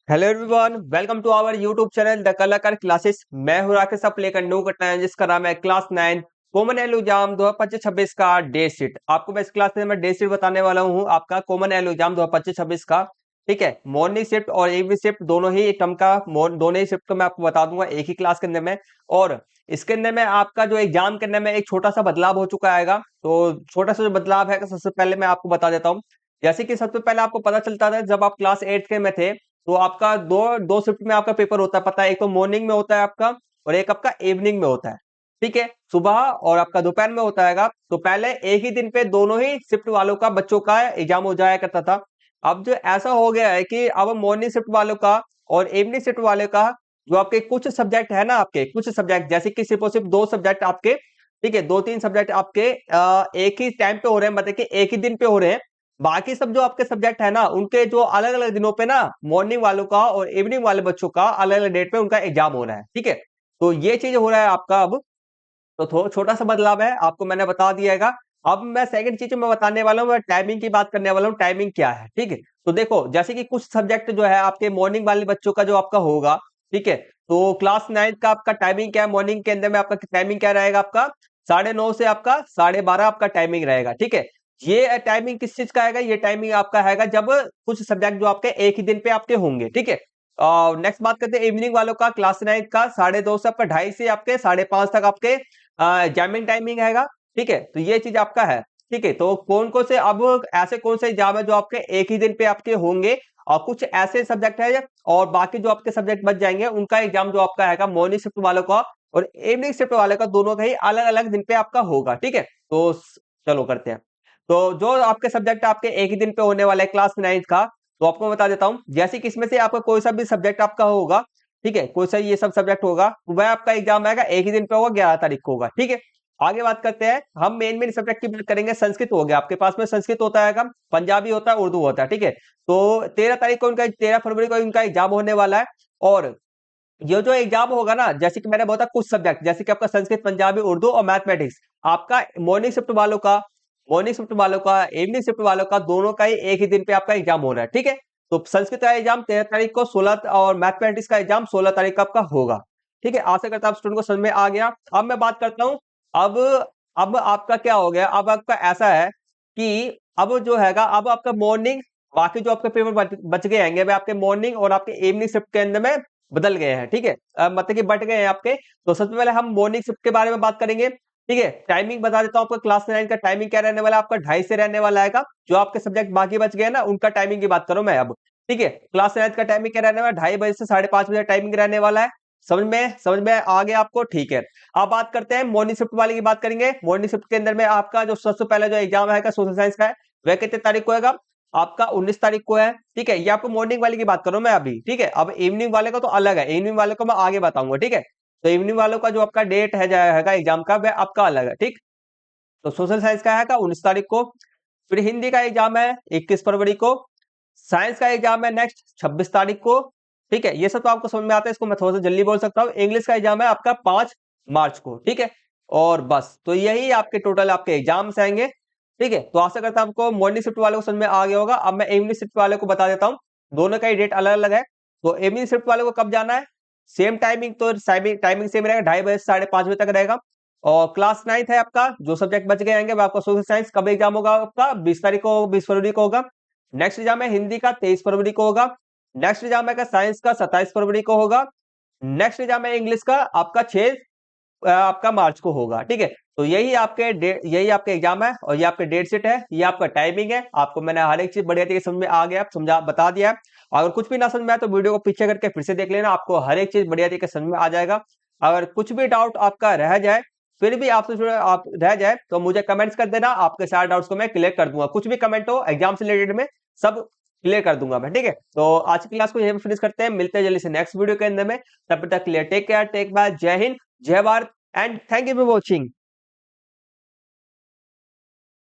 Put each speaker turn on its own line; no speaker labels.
Hello everyone, welcome to our YouTube channel the Kalakar classes. मैं हूं राकेश, आप लेकर न्यू घटना जिसका नाम है क्लास 9 कॉमन एग्जाम 2025-26 का डेट शीट। आपको मैं इस क्लास में मैं डेट शीट बताने वाला हूं आपका कॉमन एग्जाम 2025-26 का। ठीक है, मॉर्निंग शिफ्ट और इवनिंग शिफ्ट दोनों ही टर्म का दोनों ही शिफ्ट को मैं आपको बता दूंगा एक ही क्लास के अंदर में। और इसके अंदर में आपका जो एग्जाम के अंदर में एक छोटा सा बदलाव हो चुका है। तो छोटा सा जो बदलाव है सबसे पहले मैं आपको बता देता हूँ। जैसे कि सबसे पहले आपको पता चलता था जब आप क्लास 8 के में थे, तो आपका दो दो शिफ्ट में आपका पेपर होता है, पता है। एक तो मॉर्निंग में होता है आपका, और एक आपका इवनिंग में होता है। ठीक है, सुबह और आपका दोपहर में होता है। तो पहले एक ही दिन पे दोनों ही शिफ्ट वालों का बच्चों का एग्जाम हो जाया करता था। अब जो ऐसा हो गया है कि अब मॉर्निंग शिफ्ट वालों का और इवनिंग शिफ्ट वाले का जो आपके कुछ सब्जेक्ट है ना, आपके कुछ सब्जेक्ट जैसे कि सिर्फ और सिर्फ दो सब्जेक्ट आपके, ठीक है, दो तीन सब्जेक्ट आपके एक ही टाइम पे हो रहे हैं, मतलब कि एक ही दिन पे हो रहे हैं। बाकी सब जो आपके सब्जेक्ट है ना, उनके जो अलग अलग दिनों पे ना मॉर्निंग वालों का और इवनिंग वाले बच्चों का अलग अलग डेट पे उनका एग्जाम हो रहा है। ठीक है, तो ये चीज हो रहा है आपका अब। तो छोटा सा बदलाव है, आपको मैंने बता दिया है। अब मैं सेकंड चीज मैं बताने वाला हूँ, मैं टाइमिंग की बात करने वाला हूँ। टाइमिंग क्या है, ठीक है। तो देखो, जैसे कि कुछ सब्जेक्ट जो है आपके मॉर्निंग वाले बच्चों का जो आपका होगा, ठीक है। तो क्लास 9 का आपका टाइमिंग क्या है, मॉर्निंग के अंदर में आपका टाइमिंग क्या रहेगा, आपका 9:30 से आपका 12:30 आपका टाइमिंग रहेगा। ठीक है, ये टाइमिंग किस चीज का आएगा, ये टाइमिंग आपका है जब कुछ सब्जेक्ट जो आपके एक ही दिन पे आपके होंगे। ठीक है, नेक्स्ट बात करते हैं इवनिंग वालों का। क्लास 9 का 2:30 से आपका 2:30 से आपके 5:30 तक आपके एग्जामिंग टाइमिंग है। ठीक है, तो ये चीज आपका है। ठीक है, तो कौन कौन से अब ऐसे कौन से एग्जाम है जो आपके एक ही दिन पे आपके होंगे, और कुछ ऐसे सब्जेक्ट है और बाकी जो आपके सब्जेक्ट बच जाएंगे उनका एग्जाम जो आपका है मॉर्निंग शिफ्ट वालों का और इवनिंग शिफ्ट वाले का, दोनों का ही अलग अलग दिन पे आपका होगा। ठीक है, तो चलो करते हैं। तो जो आपके सब्जेक्ट आपके एक ही दिन पे होने वाले क्लास 9 का, तो आपको बता देता हूं। जैसे कि इसमें से आपका कोई सा भी सब्जेक्ट आपका होगा, ठीक है, कोई सा ये सब सब्जेक्ट होगा, वह आपका एग्जाम आएगा एक ही दिन पे होगा, 11 तारीख को होगा। ठीक है, आगे बात करते हैं। हम मेन सब्जेक्ट की बात करेंगे। संस्कृत हो गया, आपके पास में संस्कृत होता है, पंजाबी होता है, उर्दू होता है। ठीक है, तो 13 तारीख को उनका 13 फरवरी को इनका एग्जाम होने वाला है। और ये जो एग्जाम होगा ना, जैसे कि मैंने बोला कुछ सब्जेक्ट जैसे कि आपका संस्कृत, पंजाबी, उर्दू और मैथमेटिक्स, आपका मॉर्निंग शिफ्ट वालों का, इवनिंग शिफ्ट वालों का, दोनों का ही एक ही दिन पे आपका एग्जाम हो रहा है। ठीक है, तो संस्कृत का एग्जाम 13 तारीख को, 16 और मैथमेटिक्स का एग्जाम 16 तारीख का आपका होगा। ठीक है, आशा करता हूं आप स्टूडेंट को समझ में आ गया। अब मैं बात करता हूं। अब अब आपका क्या हो गया, अब आपका ऐसा है कि अब जो हैगा, अब आपका मॉर्निंग, बाकी जो आपके पेपर बच गए हैं वे आपके मॉर्निंग और आपके इवनिंग शिफ्ट के अंदर में बदल गए हैं। ठीक है, मतलब कि बट गए हैं आपके। तो सबसे पहले हम मॉर्निंग शिफ्ट के बारे में बात करेंगे। ठीक है, टाइमिंग बता देता हूं आपको। क्लास 9 का टाइमिंग क्या रहने वाला है, आपका 2:30 से रहने वाला है। जो आपके सब्जेक्ट बाकी बच गए ना, उनका टाइमिंग की बात करूं मैं अब। ठीक है, क्लास 9 का टाइमिंग क्या रहने वाला है, 2:30 बजे से 5:30 बजे टाइमिंग रहने वाला है। समझ में आ गया आपको। ठीक है, अब बात करते हैं मॉर्निंग शिफ्ट वाले की बात करेंगे। मॉर्निंग शिफ्ट के अंदर में आपका जो सबसे पहले जो एग्जाम है सोशल साइंस का है, वह कितने तारीख को है, आपका 19 तारीख को है। ठीक है, ये आपको मॉर्निंग वाले की बात करूं मैं अभी। ठीक है, अब इवनिंग वाले का तो अलग है, इवनिंग वाले को मैं आगे बताऊंगा। ठीक है, तो इवनिंग वालों का जो आपका डेट है जाएगा एग्जाम का, वह आपका अलग है। ठीक, तो सोशल साइंस का है 19 तारीख को। फिर हिंदी का एग्जाम है 21 फरवरी को। साइंस का एग्जाम है नेक्स्ट 26 तारीख को। ठीक है, ये सब तो आपको समझ में आता है, इसको मैं थोड़ा सा जल्दी बोल सकता हूँ। इंग्लिश का एग्जाम है आपका 5 मार्च को। ठीक है, और बस तो यही आपके टोटल आपके एग्जाम्स आएंगे। ठीक है, तो आशा करता हूं आपको मॉर्निंग शिफ्ट वाले को समझ में आ गया होगा। अब मैं इवनिंग शिफ्ट वाले को बता देता हूँ। दोनों का ही डेट अलग अलग है। तो इवनिंग शिफ्ट वाले को कब जाना है, सेम टाइमिंग, तो टाइमिंग सेम रहेगा, 2:30 बजे से 5:30 बजे तक रहेगा। और क्लास 9 है आपका, जो सब्जेक्ट बच गए आएंगे, आपका सोशल साइंस। कब एग्जाम होगा आपका, 20 तारीख को, 20 फरवरी को होगा। नेक्स्ट एग्जाम है हिंदी का 23 फरवरी को होगा। नेक्स्ट एग्जाम है साइंस का 27 फरवरी को होगा। नेक्स्ट एग्जाम है इंग्लिश का आपका 6 आपका मार्च को होगा। ठीक है, तो यही आपके एग्जाम है और ये आपके डेट शीट है, ये आपका टाइमिंग है। आपको मैंने हर एक चीज बढ़िया तरीके समझ में आ गया, समझा बता दिया। अगर कुछ भी ना समझ में आए तो वीडियो को पीछे करके फिर से देख लेना, आपको हर एक चीज बढ़िया तरीके समझ में आ जाएगा। अगर कुछ भी डाउट आपका रह जाए, फिर भी आपसे आप रह जाए, तो मुझे कमेंट्स कर देना, आपके सारे डाउट्स को मैं क्लियर कर दूंगा। कुछ भी कमेंट हो एग्जाम से रिलेटेड में, सब क्लियर कर दूंगा मैं। ठीक है, तो आज की क्लास को यहीं फिनिश करते हैं, मिलते हैं जल्दी से नेक्स्ट वीडियो के अंदर में। तब तक clear, take care, take bye, जय हिंद, जय Bharat, and thank you for watching.